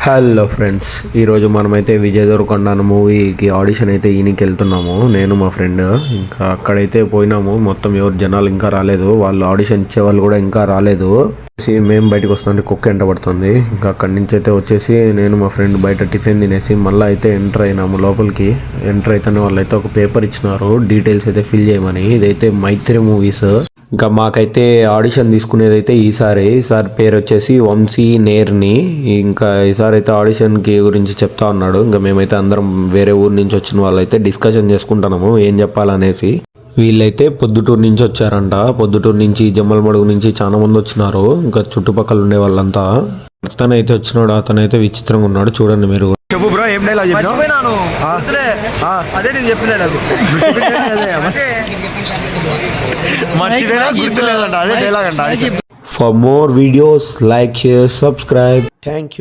Hello friends, ఈరోజు మనమైతే విజయ్ దేవరకొండ అన్న మూవీకి ఆడిషన్ అయితే ఈయనకి వెళ్తున్నాము. నేను మా ఫ్రెండ్ ఇంకా అక్కడైతే పోయినాము. మొత్తం ఎవరు జనాలు ఇంకా రాలేదు, వాళ్ళు ఆడిషన్ ఇచ్చే వాళ్ళు కూడా ఇంకా రాలేదు. మేము బయటకు వస్తుంటే కుక్క ఎంట పడుతుంది. ఇంకా అక్కడి నుంచి అయితే వచ్చేసి నేను మా ఫ్రెండ్ బయట టిఫిన్ తినేసి మళ్ళీ అయితే ఎంటర్ అయినాము లోపలికి. ఎంటర్ అయితేనే వాళ్ళు అయితే ఒక పేపర్ ఇచ్చినారు, డీటెయిల్స్ అయితే ఫిల్ చేయమని. ఇదైతే మైత్రి మూవీస్. ఇంకా మాకైతే ఆడిషన్ తీసుకునేది అయితే ఈసారి పేరు వచ్చేసి వంశీ నేర్ని. ఇంకా ఈసారి అయితే ఆడిషన్కి గురించి చెప్తా ఉన్నాడు. ఇంకా మేమైతే అందరం వేరే ఊరు నుంచి వచ్చిన వాళ్ళైతే డిస్కషన్ చేసుకుంటున్నాము ఏం చెప్పాలనేసి. వీళ్ళైతే పొద్దుటూరు నుంచి వచ్చారంట. పొద్దుటూరు నుంచి, జమ్మలమడుగు నుంచి చాలా మంది వచ్చినారు. ఇంకా చుట్టుపక్కల ఉండే వాళ్ళంతా. అతనైతే వచ్చినాడు, అతనైతే విచిత్రంగా ఉన్నాడు. చూడండి మీరు. చెప్పు బ్రో, ఏం డైలాగ్ చెప్పినావు? అదే నేను చెప్పిన dialogue. For more videos, like, share, subscribe. Thank you.